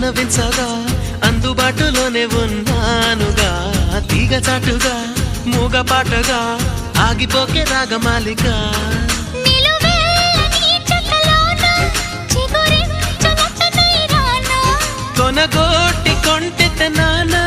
విన్నవించగా అందుబాటులోనే ఉన్నానుగా తీగ చాటుగా మూగపాటగా ఆగిపోకే రాగమాలిక కొనగోటి కొంటె నానా